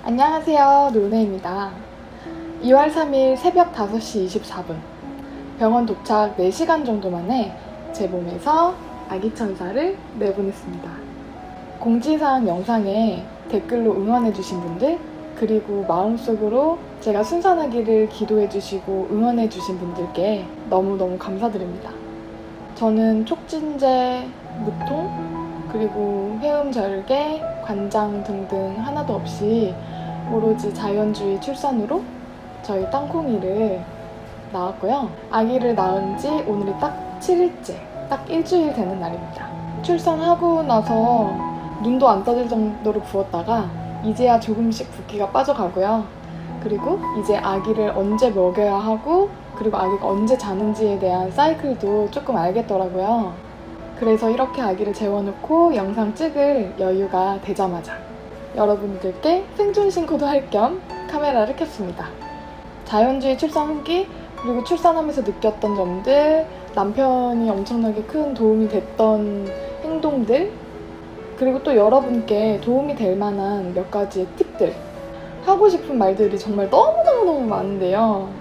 안녕하세요, 노네입니다. 2월 3일 새벽 5시 24분 병원 도착 4시간 정도 만에 제 몸에서 아기 천사를 내보냈습니다. 공지사항 영상에 댓글로 응원해주신 분들, 그리고 마음속으로 제가 순산하기를 기도해주시고 응원해주신 분들께 너무너무 감사드립니다. 저는 촉진제, 무통, 그리고 회음절개, 관장 등등 하나도 없이 오로지 자연주의 출산으로 저희 땅콩이를 낳았고요. 아기를 낳은 지 오늘이 딱 7일째, 딱 일주일 되는 날입니다. 출산하고 나서 눈도 안 떠질 정도로 부었다가 이제야 조금씩 붓기가 빠져가고요. 그리고 이제 아기를 언제 먹여야 하고, 그리고 아기가 언제 자는지에 대한 사이클도 조금 알겠더라고요. 그래서 이렇게 아기를 재워놓고 영상 찍을 여유가 되자마자 여러분들께 생존 신고도 할 겸 카메라를 켰습니다. 자연주의 출산 후기, 그리고 출산하면서 느꼈던 점들, 남편이 엄청나게 큰 도움이 됐던 행동들, 그리고 또 여러분께 도움이 될 만한 몇 가지의 팁들, 하고 싶은 말들이 정말 너무너무 많은데요.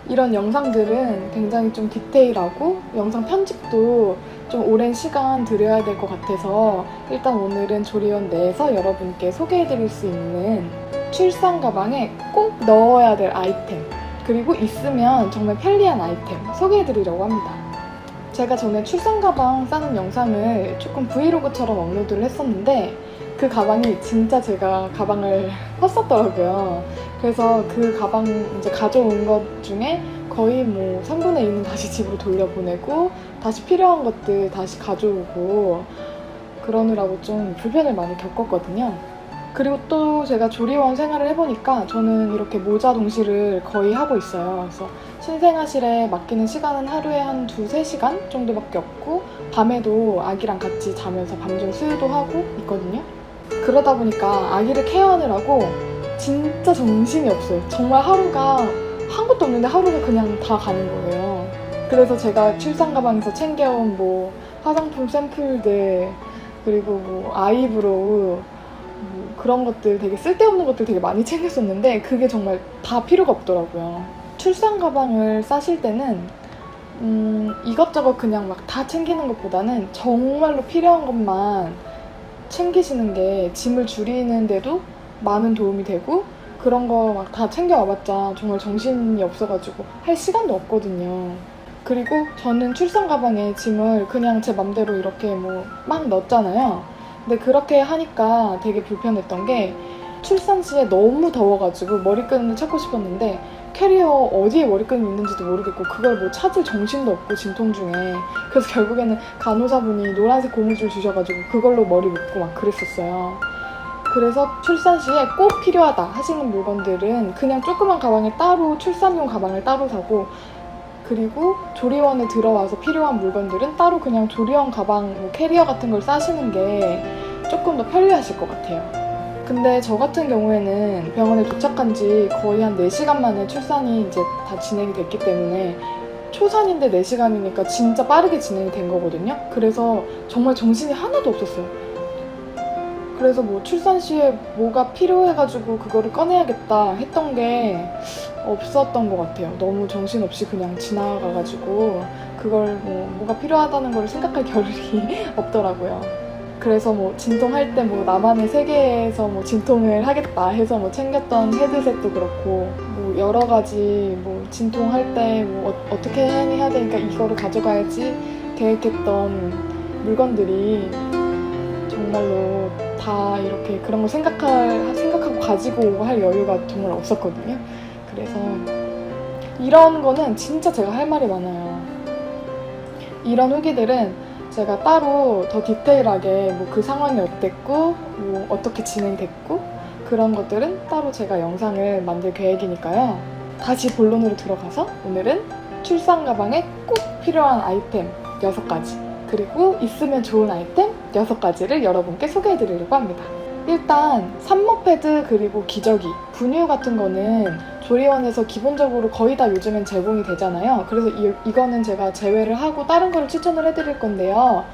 이런 영상들은 굉장히 좀 디테일하고 영상 편집도 좀 오랜 시간 들여야 될 것 같아서 일단 오늘은 조리원 내에서 여러분께 소개해드릴 수 있는 출산 가방에 꼭 넣어야 될 아이템, 그리고 있으면 정말 편리한 아이템 소개해드리려고 합니다. 제가 전에 출산 가방 싸는 영상을 조금 브이로그처럼 업로드를 했었는데 그 가방이 진짜 제가 가방을 컸었더라고요. 그래서 그 가방 이제 가져온 것 중에 거의 뭐 3분의 1은 다시 집으로 돌려보내고 다시 필요한 것들 다시 가져오고 그러느라고 좀 불편을 많이 겪었거든요. 그리고 또 제가 조리원 생활을 해보니까 저는 이렇게 모자 동시를 거의 하고 있어요. 그래서 신생아실에 맡기는 시간은 하루에 한 2-3시간 정도밖에 없고 밤에도 아기랑 같이 자면서 밤중 수유도 하고 있거든요. 그러다 보니까 아기를 케어하느라고 진짜 정신이 없어요. 정말 하루가 한 것도 없는데 하루가 그냥 다 가는 거예요. 그래서 제가 출산 가방에서 챙겨온 뭐 화장품 샘플들, 그리고 뭐 아이브로우, 뭐 그런 것들, 되게 쓸데없는 것들 되게 많이 챙겼었는데 그게 정말 다 필요가 없더라고요. 출산 가방을 싸실 때는 이것저것 그냥 막 다 챙기는 것보다는 정말로 필요한 것만 챙기시는 게 짐을 줄이는데도 많은 도움이 되고, 그런 거 막 다 챙겨와봤자 정말 정신이 없어가지고 할 시간도 없거든요. 그리고 저는 출산 가방에 짐을 그냥 제 맘대로 이렇게 뭐 막 넣었잖아요. 근데 그렇게 하니까 되게 불편했던 게 출산 시에 너무 더워가지고 머리끈을 찾고 싶었는데 캐리어 어디에 머리끈이 있는지도 모르겠고 그걸 뭐 찾을 정신도 없고 진통 중에. 그래서 결국에는 간호사분이 노란색 고무줄 주셔가지고 그걸로 머리 묶고 막 그랬었어요. 그래서 출산 시에 꼭 필요하다 하시는 물건들은 그냥 조그만 가방에 따로, 출산용 가방을 따로 사고, 그리고 조리원에 들어와서 필요한 물건들은 따로 그냥 조리원 가방, 뭐 캐리어 같은 걸 싸시는 게 조금 더 편리하실 것 같아요. 근데 저 같은 경우에는 병원에 도착한 지 거의 한 4시간 만에 출산이 이제 다 진행이 됐기 때문에 초산인데 4시간이니까 진짜 빠르게 진행이 된 거거든요. 그래서 정말 정신이 하나도 없었어요. 그래서 뭐 출산 시에 뭐가 필요해가지고 그거를 꺼내야겠다 했던 게 없었던 것 같아요. 너무 정신없이 그냥 지나가가지고 그걸 뭐가 필요하다는 걸 생각할 겨를이 없더라고요. 그래서 뭐 진통할 때 뭐 나만의 세계에서 뭐 진통을 하겠다 해서 뭐 챙겼던 헤드셋도 그렇고, 뭐 여러 가지 뭐 진통할 때 뭐 어떻게 해야 되니까 이거를 가져가야지 계획했던 물건들이 정말로 다 이렇게 그런 걸 생각하고 가지고 오고 할 여유가 정말 없었거든요. 그래서 이런 거는 진짜 제가 할 말이 많아요. 이런 후기들은 제가 따로 더 디테일하게 뭐 그 상황이 어땠고 뭐 어떻게 진행됐고 그런 것들은 따로 제가 영상을 만들 계획이니까요. 다시 본론으로 들어가서 오늘은 출산 가방에 꼭 필요한 아이템 6가지, 그리고 있으면 좋은 아이템 6가지를 여러분께 소개해드리려고 합니다. 일단 산모 패드, 그리고 기저귀, 분유 같은 거는 조리원에서 기본적으로 거의 다 요즘엔 제공이 되잖아요. 그래서 이거는 제가 제외를 하고 다른 거를 추천을 해드릴 건데요.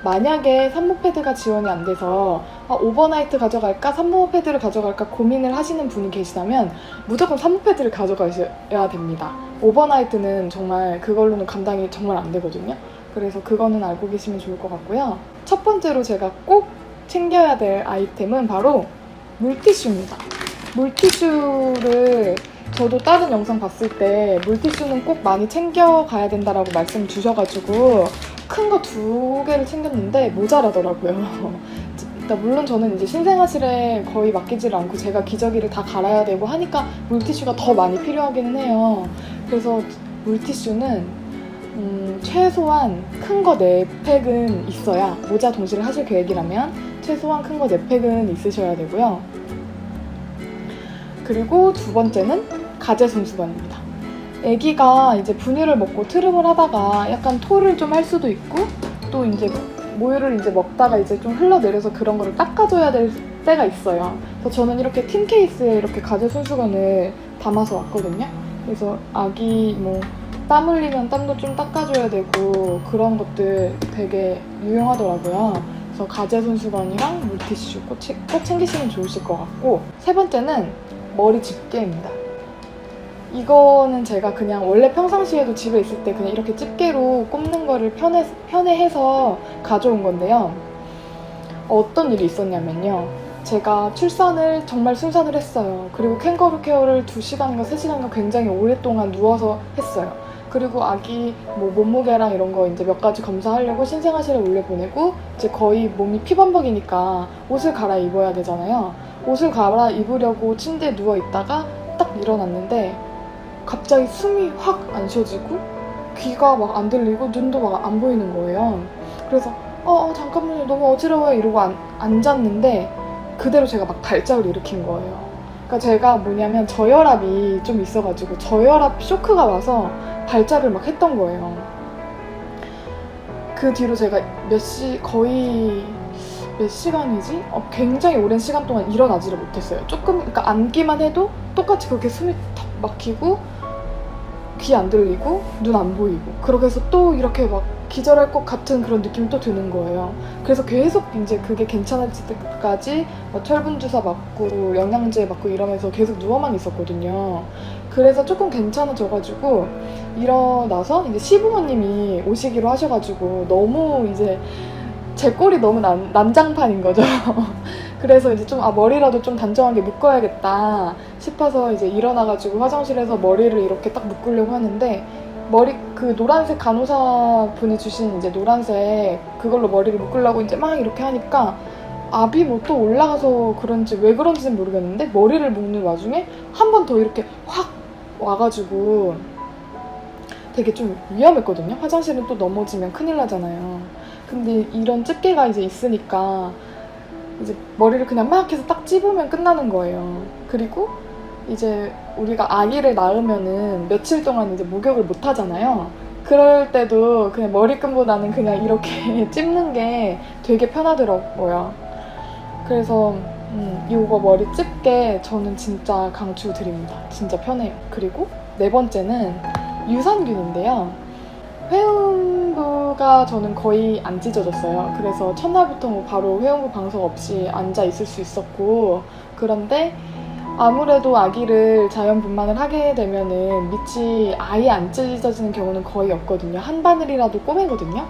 만약에 산모 패드가 지원이 안 돼서 오버나이트 가져갈까 산모 패드를 가져갈까 고민을 하시는 분이 계시다면 무조건 산모 패드를 가져가셔야 됩니다. 오버나이트는 정말 그걸로는 감당이 정말 안 되거든요. 그래서 그거는 알고 계시면 좋을 것 같고요. 첫 번째로 제가 꼭 챙겨야 될 아이템은 바로 물티슈입니다. 물티슈를 저도 다른 영상 봤을 때 물티슈는 꼭 많이 챙겨가야 된다라고 말씀 주셔가지고 큰 거 2개를 챙겼는데 모자라더라고요. 물론 저는 이제 신생아실에 거의 맡기지를 않고 제가 기저귀를 다 갈아야 되고 하니까 물티슈가 더 많이 필요하기는 해요. 그래서 물티슈는 최소한 큰 거 4팩은 있어야, 모자 동시를 하실 계획이라면 최소한 큰 거 4팩은 있으셔야 되고요. 그리고 2번째는 가제 손수건입니다. 아기가 이제 분유를 먹고 트름을 하다가 약간 토를 좀 할 수도 있고 또 이제 모유를 이제 먹다가 이제 좀 흘러내려서 그런 거를 닦아줘야 될 때가 있어요. 그래서 저는 이렇게 틴 케이스에 이렇게 가제 손수건을 담아서 왔거든요. 그래서 아기 땀 흘리면 땀도 좀 닦아줘야 되고 그런 것들 되게 유용하더라고요. 그래서 가제 손수건이랑 물티슈 꼭 챙기시면 좋으실 것 같고, 3번째는 머리 집게입니다. 이거는 제가 그냥 원래 평상시에도 집에 있을 때 그냥 이렇게 집게로 꼽는 거를 편해해서 가져온 건데요. 어떤 일이 있었냐면요. 제가 출산을 정말 순산을 했어요. 그리고 캥거루 케어를 2시간인가 3시간인가 굉장히 오랫동안 누워서 했어요. 그리고 아기 몸무게랑 이런 거 이제 몇 가지 검사하려고 신생아실에 올려보내고 이제 거의 몸이 피범벅이니까 옷을 갈아입어야 되잖아요. 옷을 갈아입으려고 침대에 누워있다가 딱 일어났는데 갑자기 숨이 확 안 쉬어지고 귀가 막 안 들리고 눈도 막 안 보이는 거예요. 그래서 잠깐만요, 너무 어지러워요 이러고 앉았는데 그대로 제가 막 발작을 일으킨 거예요. 그러니까 제가 뭐냐면 저혈압이 좀 있어가지고 저혈압 쇼크가 와서 발작을 막 했던 거예요. 그 뒤로 제가 거의 몇 시간이지? 굉장히 오랜 시간 동안 일어나지를 못했어요. 그러니까 앉기만 해도 똑같이 그렇게 숨이 턱 막히고 귀 안 들리고 눈 안 보이고 그렇게 해서 또 이렇게 막 기절할 것 같은 그런 느낌이 또 드는 거예요. 그래서 계속 이제 그게 괜찮아질 때까지 철분 주사 맞고 영양제 맞고 이러면서 계속 누워만 있었거든요. 그래서 조금 괜찮아져가지고 일어나서 이제 시부모님이 오시기로 하셔가지고 너무 이제 제 꼴이 너무 난장판인 거죠. 그래서 이제 좀 머리라도 좀 단정하게 묶어야겠다 싶어서 이제 일어나가지고 화장실에서 머리를 이렇게 딱 묶으려고 하는데 그 노란색 간호사 분이 주신 이제 노란색 그걸로 머리를 묶으려고 이제 막 이렇게 하니까 압이 또 올라가서 그런지 왜 그런지는 모르겠는데 머리를 묶는 와중에 한 번 더 이렇게 확 와가지고 되게 좀 위험했거든요. 화장실은 또 넘어지면 큰일 나잖아요. 근데 이런 집게가 이제 있으니까 이제 머리를 그냥 막 해서 딱 찝으면 끝나는 거예요. 그리고 이제 우리가 아기를 낳으면은 며칠 동안 이제 목욕을 못 하잖아요. 그럴 때도 그냥 머리끈보다는 그냥 이렇게 찝는 게 되게 편하더라고요. 그래서 이거 머리 집게 저는 진짜 강추드립니다. 진짜 편해요. 그리고 4번째는 유산균인데요. 회음부가 저는 거의 안 찢어졌어요. 그래서 첫날부터 바로 회음부 방석 없이 앉아 있을 수 있었고, 그런데 아무래도 아기를 자연분만을 하게 되면은 밑이 아예 안 찢어지는 경우는 거의 없거든요. 한 바늘이라도 꼬매거든요.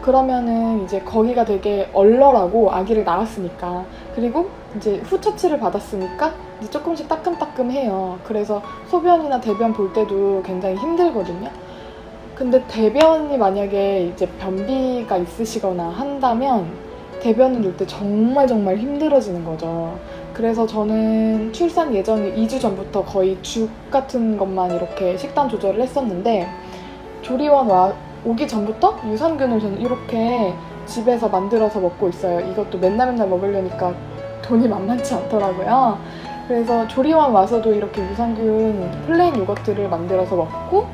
그러면은 이제 거기가 되게 얼얼하고 아기를 낳았으니까, 그리고 이제 후처치를 받았으니까 이제 조금씩 따끔따끔해요. 그래서 소변이나 대변 볼 때도 굉장히 힘들거든요. 근데 대변이 만약에 이제 변비가 있으시거나 한다면 대변을 놓을 때 정말 힘들어지는 거죠. 그래서 저는 출산 예정일 2주 전부터 거의 죽 같은 것만 이렇게 식단 조절을 했었는데, 조리원 오기 전부터 유산균을 저는 이렇게 집에서 만들어서 먹고 있어요. 이것도 맨날 먹으려니까 돈이 만만치 않더라고요. 그래서 조리원 와서도 이렇게 유산균 플레인 요거트를 만들어서 먹고,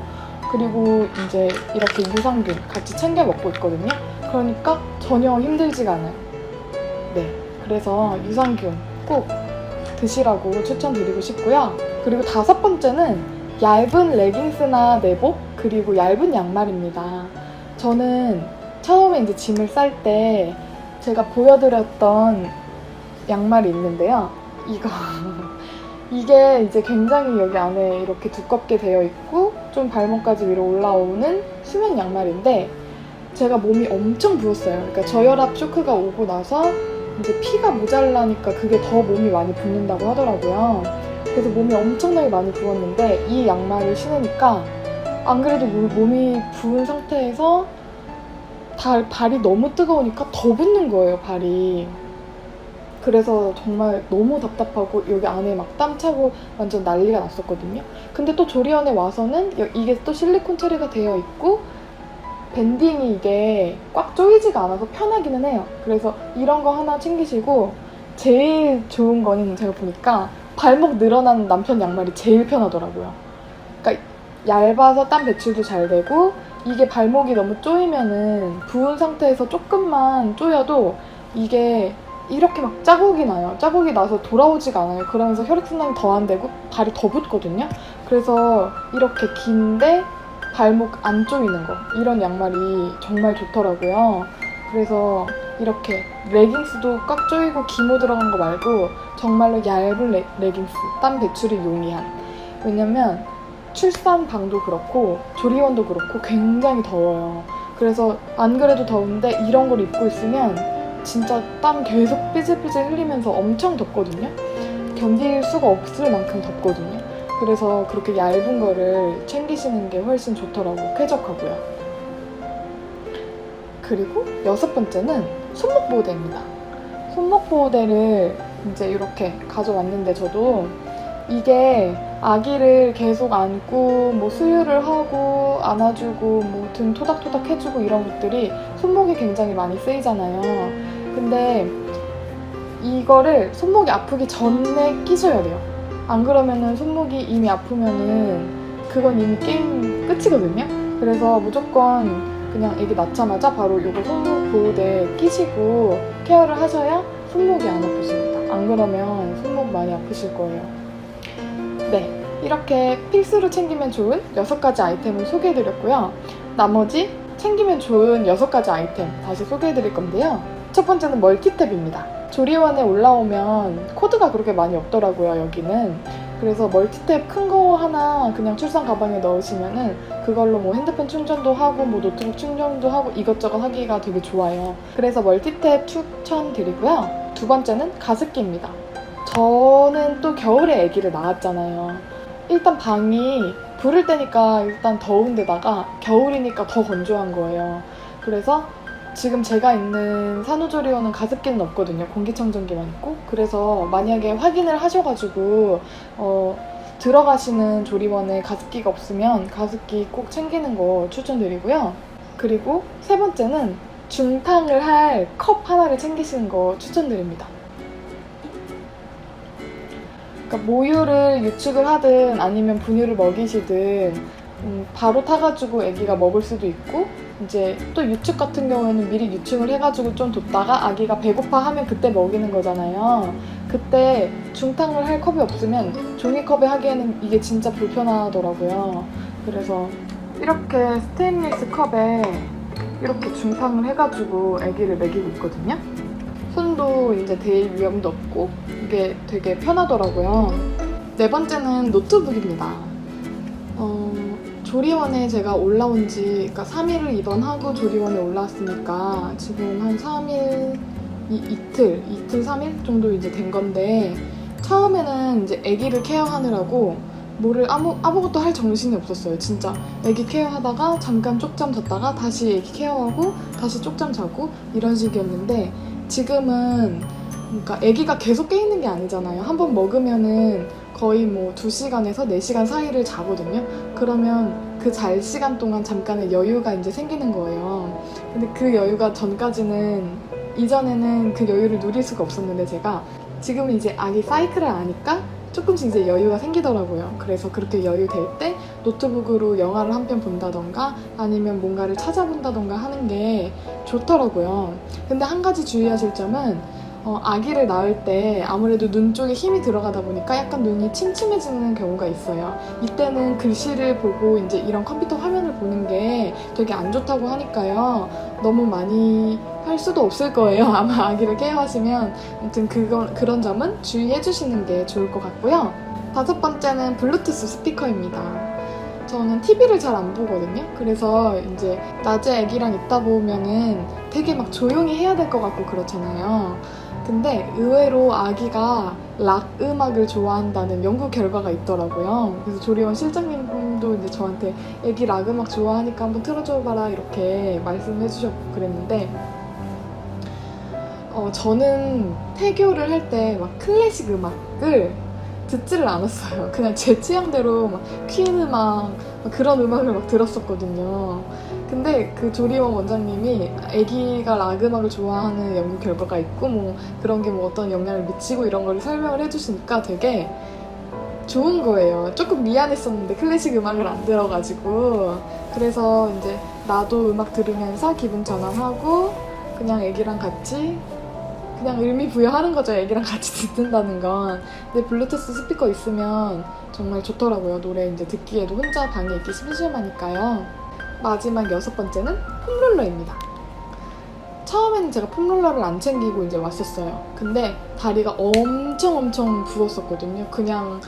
그리고 이제 이렇게 유산균 같이 챙겨 먹고 있거든요. 그러니까 전혀 힘들지가 않아요. 네, 그래서 유산균 꼭 드시라고 추천드리고 싶고요. 그리고 5번째는 얇은 레깅스나 내복, 그리고 얇은 양말입니다. 저는 처음에 이제 짐을 쌀 때 제가 보여드렸던 양말이 있는데요. 이게 이제 굉장히 여기 안에 이렇게 두껍게 되어 있고 좀 발목까지 위로 올라오는 수면 양말인데 제가 몸이 엄청 부었어요. 그러니까 저혈압 쇼크가 오고 나서 이제 피가 모자라니까 그게 더 몸이 많이 붓는다고 하더라고요. 그래서 몸이 엄청나게 많이 부었는데 이 양말을 신으니까 안 그래도 몸이 부은 상태에서 발이 너무 뜨거우니까 더 붓는 거예요, 발이. 그래서 정말 너무 답답하고 여기 안에 막 땀 차고 완전 난리가 났었거든요. 근데 또 조리원에 와서는 이게 또 실리콘 처리가 되어 있고 밴딩이 이게 꽉 조이지가 않아서 편하기는 해요. 그래서 이런 거 하나 챙기시고 제일 좋은 거는 제가 보니까 발목 늘어난 남편 양말이 제일 편하더라고요. 그러니까 얇아서 땀 배출도 잘 되고 이게 발목이 너무 조이면은 부은 상태에서 조금만 조여도 이게 이렇게 막 자국이 나요. 자국이 나서 돌아오지가 않아요. 그러면서 혈액순환이 더 안 되고 발이 더 붓거든요. 그래서 이렇게 긴데 발목 안 조이는 거 이런 양말이 정말 좋더라고요. 그래서 이렇게 레깅스도 꽉 조이고 기모 들어간 거 말고 정말로 얇은 레깅스, 땀 배출이 용이한. 왜냐면 출산방도 그렇고 조리원도 그렇고 굉장히 더워요. 그래서 안 그래도 더운데 이런 걸 입고 있으면 진짜 땀 계속 삐질삐질 흘리면서 엄청 덥거든요. 견딜 수가 없을 만큼 덥거든요. 그래서 그렇게 얇은 거를 챙기시는 게 훨씬 좋더라고요. 쾌적하고요. 그리고 6번째는 손목 보호대입니다. 손목 보호대를 이제 이렇게 가져왔는데 저도 이게 아기를 계속 안고 뭐 수유를 하고 안아주고 뭐 등 토닥토닥 해주고 이런 것들이 손목이 굉장히 많이 쓰이잖아요. 근데 이거를 손목이 아프기 전에 끼셔야 돼요. 안 그러면은 손목이 이미 아프면은 그건 이미 게임 끝이거든요. 그래서 무조건 그냥 애기 낳자마자 바로 이거 손목 보호대 끼시고 케어를 하셔야 손목이 안 아프십니다. 안 그러면 손목 많이 아프실 거예요. 네, 이렇게 필수로 챙기면 좋은 6가지 아이템을 소개해드렸고요. 나머지 챙기면 좋은 6가지 아이템 다시 소개해드릴 건데요. 첫 번째는 멀티탭입니다. 조리원에 올라오면 코드가 그렇게 많이 없더라고요, 여기는. 그래서 멀티탭 큰 거 하나 그냥 출산 가방에 넣으시면은 그걸로 뭐 핸드폰 충전도 하고 뭐 노트북 충전도 하고 이것저것 하기가 되게 좋아요. 그래서 멀티탭 추천드리고요. 두 번째는 가습기입니다. 저는 또 겨울에 아기를 낳았잖아요. 일단 방이 부를 때니까 일단 더운 데다가 겨울이니까 더 건조한 거예요. 그래서 지금 제가 있는 산후조리원은 가습기는 없거든요. 공기청정기만 있고. 그래서 만약에 확인을 하셔가지고 들어가시는 조리원에 가습기가 없으면 가습기 꼭 챙기는 거 추천드리고요. 그리고 세 번째는 중탕을 할 컵 하나를 챙기시는 거 추천드립니다. 그러니까 모유를 유축을 하든 아니면 분유를 먹이시든 바로 타가지고 아기가 먹을 수도 있고 이제 또 유축 같은 경우에는 미리 유축을 해가지고 좀 뒀다가 아기가 배고파하면 그때 먹이는 거잖아요. 그때 중탕을 할 컵이 없으면 종이컵에 하기에는 이게 진짜 불편하더라고요. 그래서 이렇게 스테인리스 컵에 이렇게 중탕을 해가지고 아기를 먹이고 있거든요. 손도 이제 데일 위험도 없고 이게 되게 편하더라고요. 네 번째는 노트북입니다. 조리원에 제가 올라온 지 그러니까 3일을 입원하고 조리원에 올라왔으니까 지금 한 3일, 이틀, 3일 정도 이제 된 건데 처음에는 이제 아기를 케어하느라고 뭐를 아무것도 할 정신이 없었어요. 진짜 아기 케어하다가 잠깐 쪽잠 잤다가 다시 아기 케어하고 다시 쪽잠 자고 이런 식이었는데 지금은 그러니까 아기가 계속 깨있는 게 아니잖아요. 한번 먹으면은 거의 뭐 2시간에서 4시간 사이를 자거든요. 그러면 그 잘 시간 동안 잠깐의 여유가 이제 생기는 거예요. 근데 그 여유가 이전에는 그 여유를 누릴 수가 없었는데 제가 지금은 이제 아기 사이클을 아니까 조금씩 이제 여유가 생기더라고요. 그래서 그렇게 여유 될 때 노트북으로 영화를 한 편 본다던가 아니면 뭔가를 찾아본다던가 하는 게 좋더라고요. 근데 한 가지 주의하실 점은 아기를 낳을 때 아무래도 눈 쪽에 힘이 들어가다 보니까 약간 눈이 침침해지는 경우가 있어요. 이때는 글씨를 보고 이제 이런 컴퓨터 화면을 보는 게 되게 안 좋다고 하니까요. 너무 많이 할 수도 없을 거예요. 아마 아기를 케어하시면. 아무튼 그런 점은 주의해 주시는 게 좋을 것 같고요. 5번째는 블루투스 스피커입니다. 저는 TV를 잘 안 보거든요. 그래서 이제 낮에 아기랑 있다 보면은 되게 막 조용히 해야 될 것 같고 그렇잖아요. 근데 의외로 아기가 락 음악을 좋아한다는 연구 결과가 있더라고요. 그래서 조리원 실장님도 이제 저한테 아기 락 음악 좋아하니까 한번 틀어줘봐라 이렇게 말씀해 주셨고 그랬는데 저는 태교를 할 때 막 클래식 음악을 듣지를 않았어요. 그냥 제 취향대로 막 퀸 음악 그런 음악을 막 들었었거든요. 근데 그 조리원 원장님이 아기가 락 음악을 좋아하는 연구 결과가 있고 뭐 그런 게 뭐 어떤 영향을 미치고 이런 걸 설명을 해주시니까 되게 좋은 거예요. 조금 미안했었는데 클래식 음악을 안 들어가지고. 그래서 이제 나도 음악 들으면서 기분 전환하고 그냥 아기랑 같이 그냥 의미 부여하는 거죠. 애기랑 같이 듣는다는 건. 근데 블루투스 스피커 있으면 정말 좋더라고요. 노래 이제 듣기에도 혼자 방에 있기 심심하니까요. 마지막 6번째는 폼롤러입니다. 처음에는 제가 폼롤러를 안 챙기고 이제 왔었어요. 근데 다리가 엄청 부었었거든요. 그냥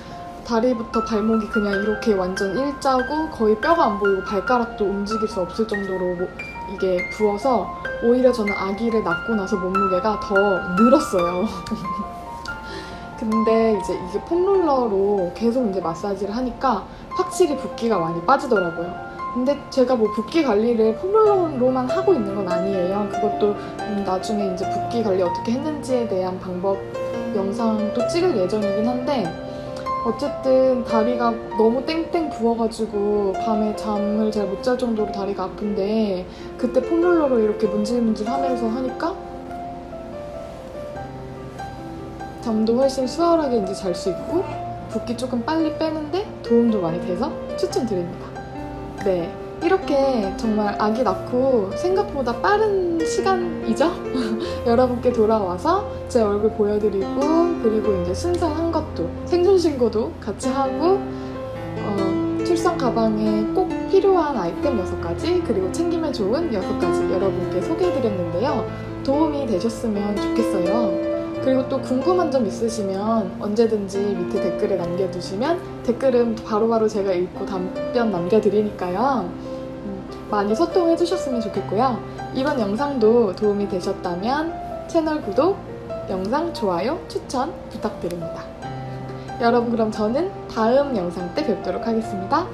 다리부터 발목이 그냥 이렇게 완전 일자고 거의 뼈가 안 보이고 발가락도 움직일 수 없을 정도로 이게 부어서 오히려 저는 아기를 낳고 나서 몸무게가 더 늘었어요. 근데 이제 이게 폼롤러로 계속 이제 마사지를 하니까 확실히 붓기가 많이 빠지더라고요. 근데 제가 뭐 붓기 관리를 폼롤러로만 하고 있는 건 아니에요. 그것도 나중에 이제 붓기 관리 어떻게 했는지에 대한 방법 영상도 찍을 예정이긴 한데 어쨌든 다리가 너무 땡땡 부어가지고 밤에 잠을 잘 못 잘 정도로 다리가 아픈데 그때 폼롤러로 이렇게 문질문질 하면서 하니까 잠도 훨씬 수월하게 이제 잘 수 있고 붓기 조금 빨리 빼는데 도움도 많이 돼서 추천드립니다. 네, 이렇게 정말 아기 낳고 생각보다 빠른 시간이죠? 여러분께 돌아와서 제 얼굴 보여드리고 그리고 이제 순산한 것도 생존신고도 같이 하고 출산 가방에 꼭 필요한 아이템 6가지 그리고 챙기면 좋은 6가지 여러분께 소개해드렸는데요. 도움이 되셨으면 좋겠어요. 그리고 또 궁금한 점 있으시면 언제든지 밑에 댓글에 남겨두시면 댓글은 바로바로 제가 읽고 답변 남겨드리니까요. 많이 소통해 주셨으면 좋겠고요. 이번 영상도 도움이 되셨다면 채널 구독, 영상 좋아요, 추천 부탁드립니다. 여러분 그럼 저는 다음 영상 때 뵙도록 하겠습니다.